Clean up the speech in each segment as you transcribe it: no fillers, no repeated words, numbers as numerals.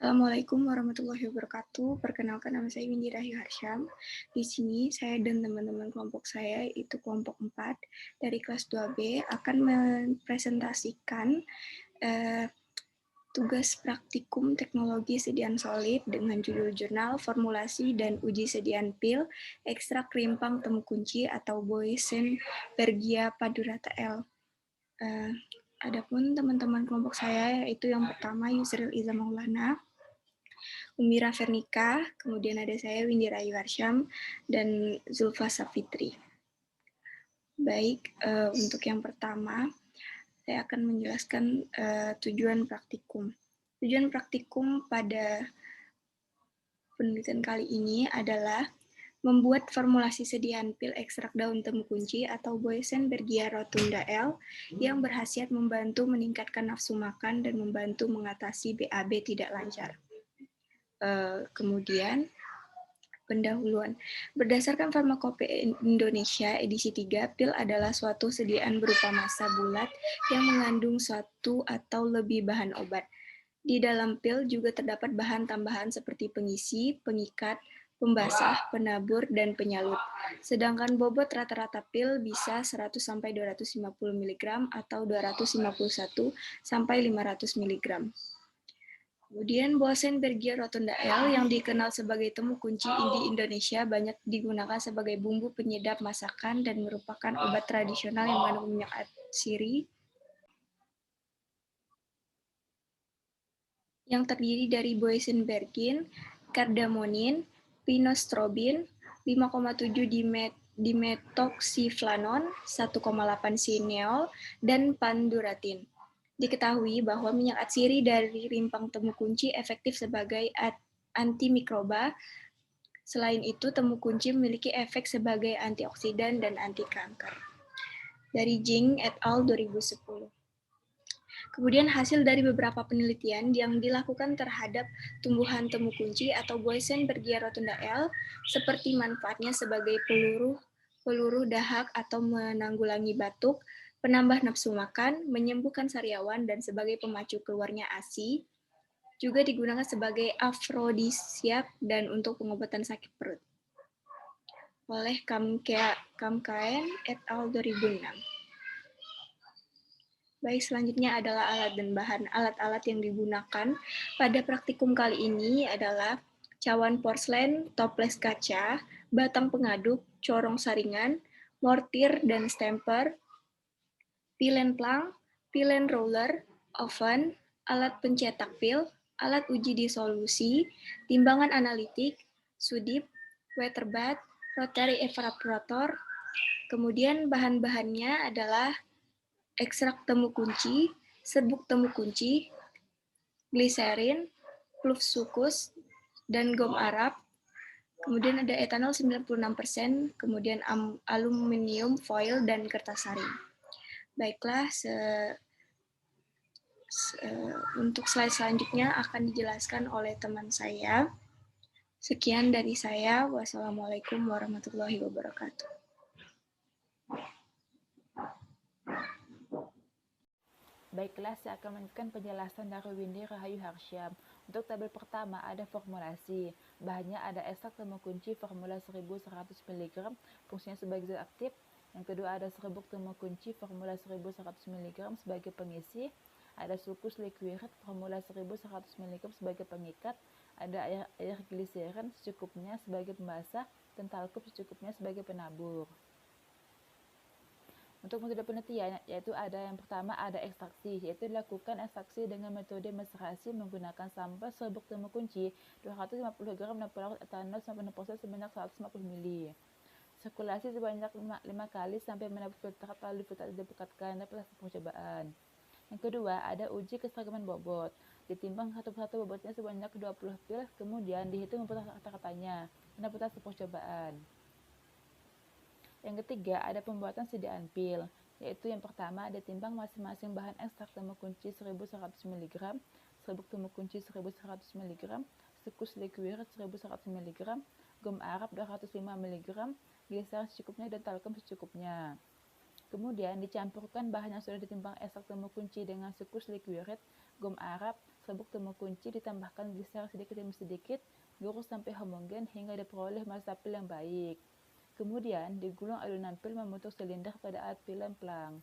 Assalamualaikum warahmatullahi wabarakatuh. Perkenalkan nama saya Windy Rahayu Harsyam. Di sini saya dan teman-teman kelompok saya, yaitu kelompok 4 dari kelas 2B, akan mempresentasikan tugas praktikum teknologi sediaan solid dengan judul jurnal, formulasi, dan uji sediaan pil, ekstrak rimpang temu kunci atau Boysenbergia padurata L. Adapun teman-teman kelompok saya, yaitu yang pertama Yusril Iza Maulana, Umira Vernika, kemudian ada saya Windy Rahayu Harsyam, dan Zulfa Safitri. Baik, untuk yang pertama, saya akan menjelaskan tujuan praktikum. Tujuan praktikum pada penelitian kali ini adalah membuat formulasi sediaan pil ekstrak daun temu kunci atau Boysenbergia rotunda L yang berkhasiat membantu meningkatkan nafsu makan dan membantu mengatasi BAB tidak lancar. Kemudian pendahuluan. Berdasarkan Farmakopeia Indonesia edisi 3, pil adalah suatu sediaan berupa massa bulat yang mengandung satu atau lebih bahan obat. Di dalam pil juga terdapat bahan tambahan seperti pengisi, pengikat, pembasah, penabur, dan penyalut. Sedangkan bobot rata-rata pil bisa 100-250 mg atau 251-500 mg. Kemudian Boysenbergia rotunda L yang dikenal sebagai temu kunci di Indonesia banyak digunakan sebagai bumbu penyedap masakan dan merupakan obat tradisional yang mengandung minyak atsiri yang terdiri dari boysenbergin, kardamonin, pinostrobin, 5,7 dimetoksiflanon, 1,8 sineol, dan panduratin. Diketahui bahwa minyak atsiri dari rimpang temu kunci efektif sebagai antimikroba. Selain itu, temu kunci memiliki efek sebagai antioksidan dan anti kanker. Dari Jing et al. 2010. Kemudian hasil dari beberapa penelitian yang dilakukan terhadap tumbuhan temu kunci atau Boysenbergia rotunda L, seperti manfaatnya sebagai peluru dahak atau menanggulangi batuk, penambah nafsu makan, menyembuhkan sariawan, dan sebagai pemacu keluarnya ASI, juga digunakan sebagai afrodisiak dan untuk pengobatan sakit perut. Oleh Kamkaen et al. 2006. Baik, selanjutnya adalah alat dan bahan. Alat-alat yang digunakan pada praktikum kali ini adalah cawan porselen, toples kaca, batang pengaduk, corong saringan, mortir dan stamper, pilen plank, pilen roller, oven, alat pencetak pil, alat uji disolusi, timbangan analitik, sudip, weatherbat, rotary evaporator. Kemudian bahan-bahannya adalah ekstrak temu kunci, serbuk temu kunci, gliserin, flufsukus, dan gom arab. Kemudian ada etanol 96%, kemudian aluminium foil, dan kertas saring. Baiklah, untuk slide selanjutnya akan dijelaskan oleh teman saya. Sekian dari saya. Wassalamualaikum warahmatullahi wabarakatuh. Baiklah, saya akan melanjutkan penjelasan dari Windy Rahayu Harsyam. Untuk tabel pertama ada formulasi. Bahannya ada ekstrak temu kunci formula 1100 mg, fungsinya sebagai zat aktif. Yang kedua ada serbuk temu kunci formula 1100 mg sebagai pengisi. Ada sulcus liquid formula 1100 mg sebagai pengikat. Ada air gliserin secukupnya sebagai pembasah dan talkum secukupnya sebagai penabur. Untuk metode penelitian, yaitu ada yang pertama ada ekstraksi, yaitu dilakukan ekstraksi dengan metode macerasi menggunakan sampel serbuk temu kunci 250 gram dan pelarut etanol sampai 6% sebanyak 150 ml. Sirkulasi sebanyak 5 kali sampai menabur filtrat lalu filtrat didekatkan dan percobaan. Yang kedua, ada uji keseragaman bobot. Ditimbang satu persatu bobotnya sebanyak 20 pil, kemudian dihitung rata-ratanya dan percobaan percobaan. Yang ketiga, ada pembuatan sediaan pil, yaitu yang pertama ditimbang masing-masing bahan ekstrak temu kunci 1100 mg, serbuk temu kunci 1100 mg, sulcus liquid 1100 mg, gom arab 205 mg, gliserin secukupnya dan talkum secukupnya. Kemudian dicampurkan bahan yang sudah ditimbang ekstrak temu kunci dengan sulcus liquid, gom arab, serbuk temu kunci ditambahkan gliser sedikit demi sedikit, diurus sampai homogen hingga diperoleh massa pil yang baik. Kemudian, digulung adonan pil membentuk silinder pada alat pil lemplang.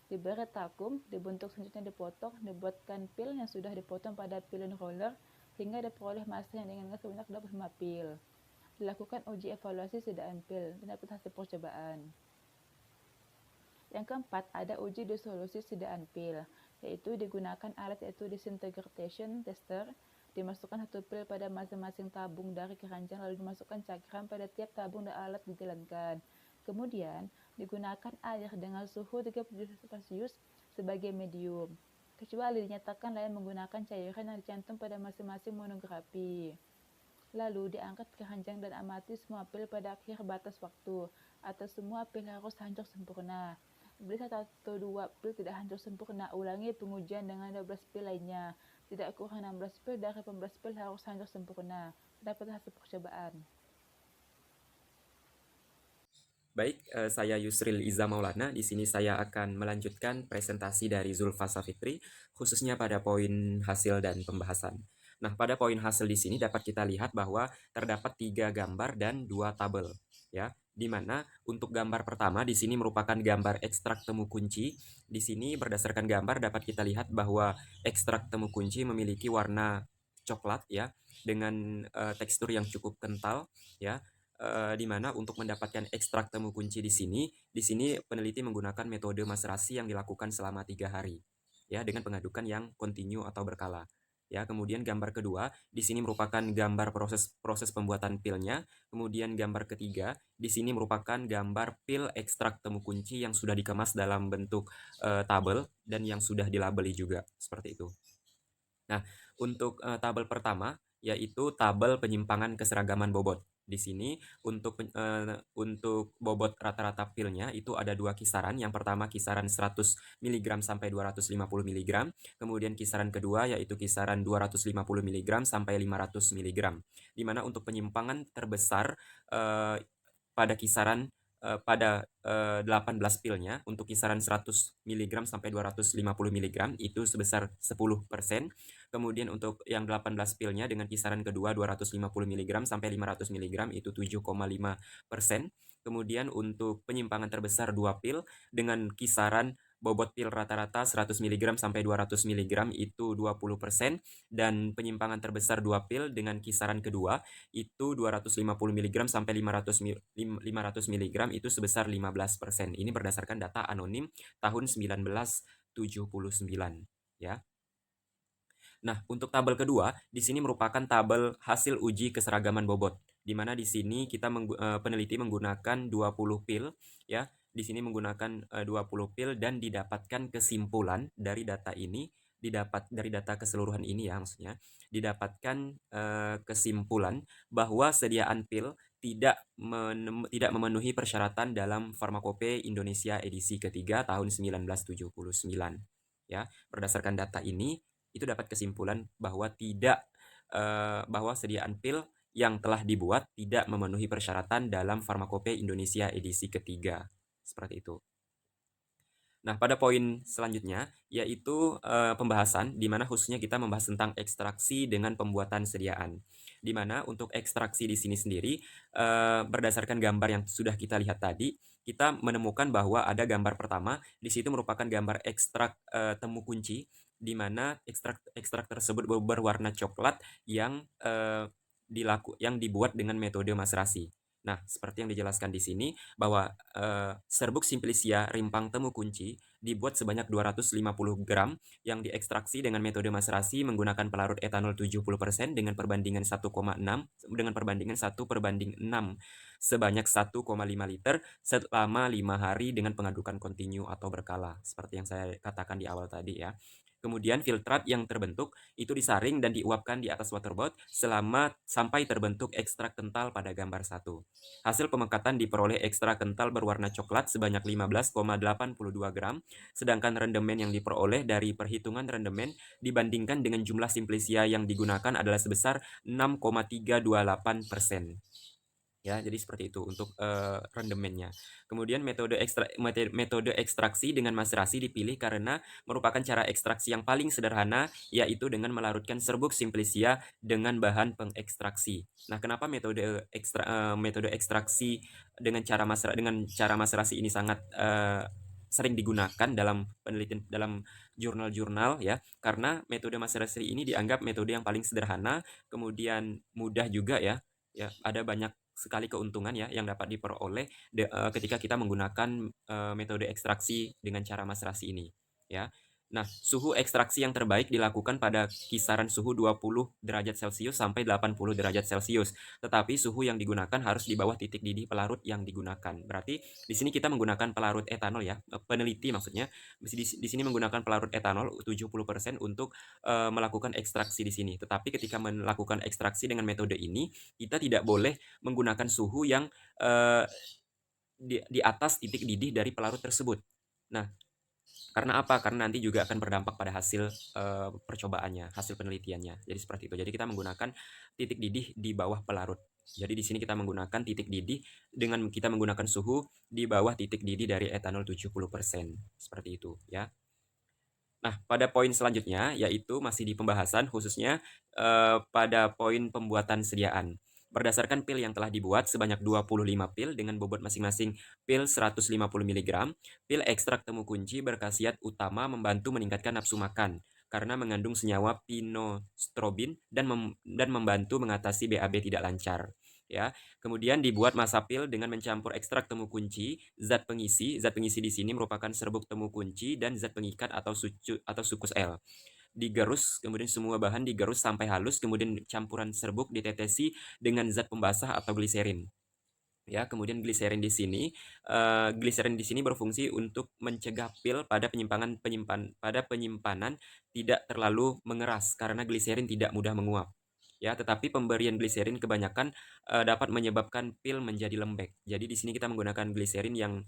Diberi takum, dibentuk selanjutnya dipotong, dibuatkan pil yang sudah dipotong pada pilin roller hingga diperoleh massa yang diinginkan sebanyak 25 pil. Dilakukan uji evaluasi sediaan pil dan dapat hasil percobaan. Yang keempat, ada uji disolusi sediaan pil, yaitu digunakan alat yaitu disintegration tester, dimasukkan satu pil pada masing-masing tabung dari keranjang lalu dimasukkan cakram pada tiap tabung dan alat dijalankan. Kemudian, digunakan air dengan suhu 37°C sebagai medium, kecuali dinyatakan lain menggunakan cairan yang dicantum pada masing-masing monografi. Lalu diangkat keranjang dan amati semua pil pada akhir batas waktu, atau semua pil harus hancur sempurna. Bila 1 atau 2 pil tidak hancur sempurna, ulangi pengujian dengan 12 pil lainnya. Tidak kurang 16 pil dari 18 pil harus hancur sempurna. Dapat hasil percobaan. Baik, saya Yusril Iza Maulana. Di sini saya akan melanjutkan presentasi dari Zulfa Safitri, khususnya pada poin hasil dan pembahasan. Nah, pada poin hasil di sini dapat kita lihat bahwa terdapat 3 gambar dan 2 tabel, ya. Di mana untuk gambar pertama di sini merupakan gambar ekstrak temu kunci. Di sini berdasarkan gambar dapat kita lihat bahwa ekstrak temu kunci memiliki warna coklat, ya, dengan tekstur yang cukup kental, ya. Di mana untuk mendapatkan ekstrak temu kunci di sini peneliti menggunakan metode maserasi yang dilakukan selama 3 hari, ya, dengan pengadukan yang kontinu atau berkala. Ya, kemudian gambar kedua di sini merupakan gambar proses pembuatan pilnya. Kemudian gambar ketiga di sini merupakan gambar pil ekstrak temu kunci yang sudah dikemas dalam bentuk tabel dan yang sudah dilabeli juga seperti itu. Nah, untuk tabel pertama yaitu tabel penyimpangan keseragaman bobot. Di sini untuk bobot rata-rata pilnya itu ada 2 kisaran. Yang pertama kisaran 100 mg sampai 250 mg. Kemudian kisaran kedua yaitu kisaran 250 mg sampai 500 mg. Di mana untuk penyimpangan terbesar pada kisaran pada 18 pilnya untuk kisaran 100 mg sampai 250 mg itu sebesar 10%. Kemudian untuk yang 18 pilnya dengan kisaran kedua 250 mg sampai 500 mg itu 7,5%. Kemudian untuk penyimpangan terbesar 2 pil dengan kisaran bobot pil rata-rata 100 mg sampai 200 mg itu 20%, dan penyimpangan terbesar 2 pil dengan kisaran kedua itu 250 mg sampai 500 mg itu sebesar 15%. Ini berdasarkan data anonim tahun 1979, ya. Nah, untuk tabel kedua di sini merupakan tabel hasil uji keseragaman bobot, di mana di sini kita peneliti menggunakan 20 pil, ya. Di sini menggunakan 20 pil dan didapatkan kesimpulan dari data ini, dari data keseluruhan ini, ya, maksudnya didapatkan kesimpulan bahwa sediaan pil tidak memenuhi persyaratan dalam Farmakope Indonesia edisi ketiga tahun 1979, ya. Berdasarkan data ini itu dapat kesimpulan bahwa bahwa sediaan pil yang telah dibuat tidak memenuhi persyaratan dalam Farmakope Indonesia edisi ketiga. Seperti itu. Nah, pada poin selanjutnya yaitu pembahasan, di mana khususnya kita membahas tentang ekstraksi dengan pembuatan sediaan. Di mana untuk ekstraksi di sini sendiri berdasarkan gambar yang sudah kita lihat tadi, kita menemukan bahwa ada gambar pertama di situ merupakan gambar ekstrak temu kunci, di mana ekstrak tersebut berwarna coklat yang dibuat dengan metode maserasi. Nah, seperti yang dijelaskan di sini bahwa serbuk Simplicia rimpang temu kunci dibuat sebanyak 250 gram yang diekstraksi dengan metode maserasi menggunakan pelarut etanol 70% dengan perbandingan 1,6 sebanyak 1,5 liter selama 5 hari dengan pengadukan kontinu atau berkala seperti yang saya katakan di awal tadi, ya. Kemudian filtrat yang terbentuk itu disaring dan diuapkan di atas waterboard sampai terbentuk ekstrak kental pada gambar 1. Hasil pemekatan diperoleh ekstrak kental berwarna coklat sebanyak 15,82 gram, sedangkan rendemen yang diperoleh dari perhitungan rendemen dibandingkan dengan jumlah Simplicia yang digunakan adalah sebesar 6,328%. Ya, jadi seperti itu untuk rendemennya. Kemudian metode ekstraksi dengan maserasi dipilih karena merupakan cara ekstraksi yang paling sederhana, yaitu dengan melarutkan serbuk simplicia dengan bahan pengekstraksi. Nah, kenapa metode ekstraksi dengan cara maserasi ini sangat sering digunakan dalam penelitian dalam jurnal-jurnal ya, karena metode maserasi ini dianggap metode yang paling sederhana, kemudian mudah juga ya. Ya, ada banyak sekali keuntungan ya yang dapat diperoleh ketika kita menggunakan metode ekstraksi dengan cara maserasi ini ya. Nah, suhu ekstraksi yang terbaik dilakukan pada kisaran suhu 20 derajat Celcius sampai 80 derajat Celcius. Tetapi suhu yang digunakan harus di bawah titik didih pelarut yang digunakan. Berarti di sini kita menggunakan pelarut etanol ya, peneliti maksudnya. Di sini menggunakan pelarut etanol 70% untuk melakukan ekstraksi di sini. Tetapi ketika melakukan ekstraksi dengan metode ini, kita tidak boleh menggunakan suhu yang di atas titik didih dari pelarut tersebut. Nah, karena apa? Karena nanti juga akan berdampak pada hasil percobaannya, hasil penelitiannya. Jadi seperti itu. Jadi kita menggunakan titik didih di bawah pelarut. Jadi di sini kita menggunakan titik didih dengan kita menggunakan suhu di bawah titik didih dari etanol 70%. Seperti itu ya. Nah, pada poin selanjutnya yaitu masih di pembahasan khususnya pada poin pembuatan sediaan. Berdasarkan pil yang telah dibuat sebanyak 25 pil dengan bobot masing-masing pil 150 mg, pil ekstrak temu kunci berkhasiat utama membantu meningkatkan nafsu makan karena mengandung senyawa pinostrobin dan membantu mengatasi BAB tidak lancar. Ya, kemudian dibuat masa pil dengan mencampur ekstrak temu kunci, zat pengisi. Zat pengisi di sini merupakan serbuk temu kunci dan zat pengikat atau sukus L. Digerus, kemudian semua bahan digerus sampai halus, kemudian campuran serbuk ditetesi dengan zat pembasah atau gliserin. Ya, kemudian gliserin di sini berfungsi untuk mencegah pil pada penyimpanan tidak terlalu mengeras karena gliserin tidak mudah menguap. Ya, tetapi pemberian gliserin kebanyakan dapat menyebabkan pil menjadi lembek. Jadi di sini kita menggunakan gliserin yang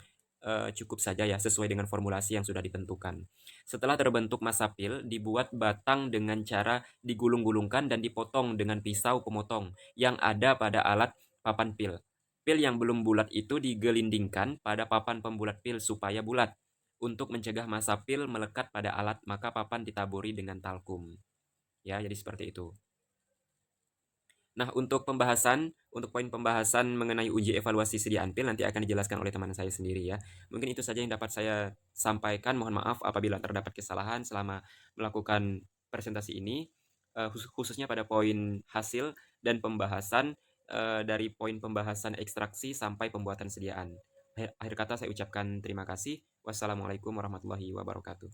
cukup saja ya, sesuai dengan formulasi yang sudah ditentukan. Setelah terbentuk massa pil, dibuat batang dengan cara digulung-gulungkan dan dipotong dengan pisau pemotong yang ada pada alat papan pil. Pil yang belum bulat itu digelindingkan pada papan pembulat pil supaya bulat. Untuk mencegah massa pil melekat pada alat, maka papan ditaburi dengan talkum. Ya, jadi seperti itu. Nah, untuk poin pembahasan mengenai uji evaluasi sediaan pil nanti akan dijelaskan oleh teman saya sendiri ya. Mungkin itu saja yang dapat saya sampaikan. Mohon maaf apabila terdapat kesalahan selama melakukan presentasi ini, khususnya pada poin hasil dan pembahasan dari poin pembahasan ekstraksi sampai pembuatan sediaan. Akhir kata saya ucapkan terima kasih. Wassalamualaikum warahmatullahi wabarakatuh.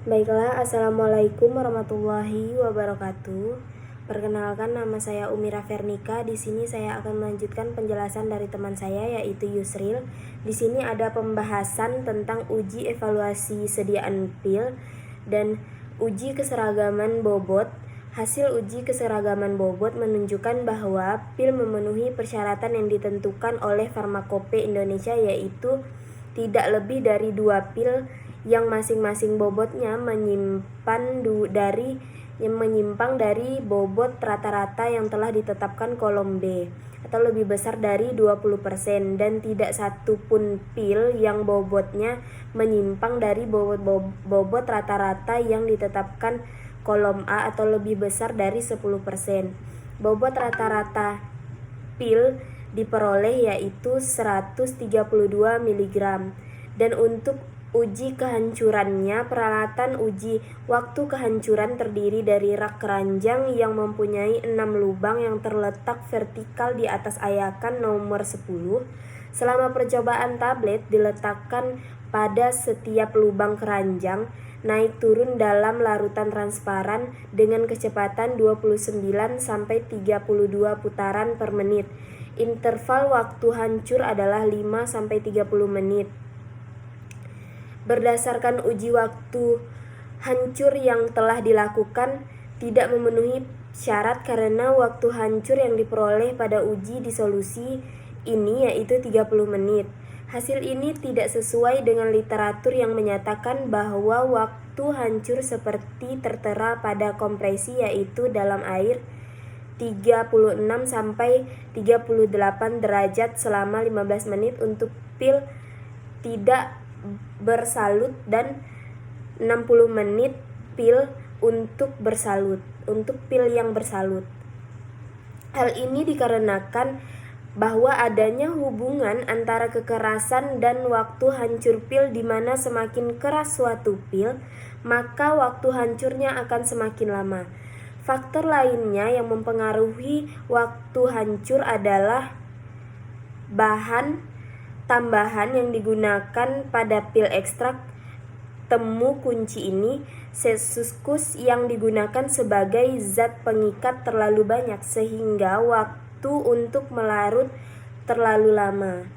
Baiklah, Assalamualaikum warahmatullahi wabarakatuh. Perkenalkan, nama saya Umira Vernika. Di sini saya akan melanjutkan penjelasan dari teman saya yaitu Yusril. Di sini ada pembahasan tentang uji evaluasi sediaan pil dan uji keseragaman bobot. Hasil uji keseragaman bobot menunjukkan bahwa pil memenuhi persyaratan yang ditentukan oleh Farmakope Indonesia, yaitu tidak lebih dari 2 pil yang masing-masing bobotnya menyimpang dari bobot rata-rata yang telah ditetapkan kolom B atau lebih besar dari 20% dan tidak satu pun pil yang bobotnya menyimpang dari bobot rata-rata yang ditetapkan kolom A atau lebih besar dari 10%. Bobot rata-rata pil diperoleh yaitu 132 mg. Dan untuk uji kehancurannya, peralatan uji waktu kehancuran terdiri dari rak keranjang yang mempunyai 6 lubang yang terletak vertikal di atas ayakan nomor 10. Selama percobaan tablet diletakkan pada setiap lubang keranjang, naik turun dalam larutan transparan dengan kecepatan 29 sampai 32 putaran per menit. Interval waktu hancur adalah 5 sampai 30 menit. Berdasarkan uji waktu hancur yang telah dilakukan tidak memenuhi syarat karena waktu hancur yang diperoleh pada uji disolusi ini yaitu 30 menit. Hasil ini tidak sesuai dengan literatur yang menyatakan bahwa waktu hancur seperti tertera pada kompresi yaitu dalam air 36 sampai 38 derajat selama 15 menit untuk pil tidak bersalut dan 60 menit pil untuk pil yang bersalut. Hal ini dikarenakan bahwa adanya hubungan antara kekerasan dan waktu hancur pil, di mana semakin keras suatu pil, maka waktu hancurnya akan semakin lama. Faktor lainnya yang mempengaruhi waktu hancur adalah bahan tambahan yang digunakan pada pil ekstrak temu kunci ini. Sesuskus yang digunakan sebagai zat pengikat terlalu banyak sehingga waktu untuk melarut terlalu lama.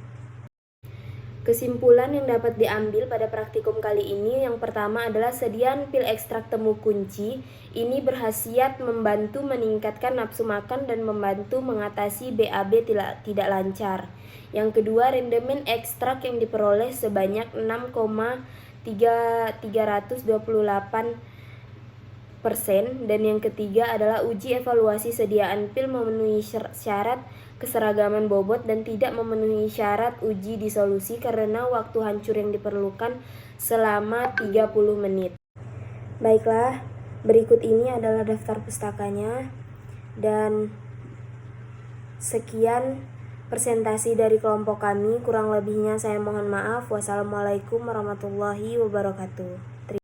Kesimpulan yang dapat diambil pada praktikum kali ini, yang pertama adalah sediaan pil ekstrak temu kunci ini berkhasiat membantu meningkatkan nafsu makan dan membantu mengatasi BAB tidak lancar. Yang kedua, rendemen ekstrak yang diperoleh sebanyak 6,328%, dan yang ketiga adalah uji evaluasi sediaan pil memenuhi syarat keseragaman bobot dan tidak memenuhi syarat uji disolusi karena waktu hancur yang diperlukan selama 30 menit. Baiklah, berikut ini adalah daftar pustakanya, dan sekian presentasi dari kelompok kami. Kurang lebihnya saya mohon maaf. Wassalamualaikum warahmatullahi wabarakatuh.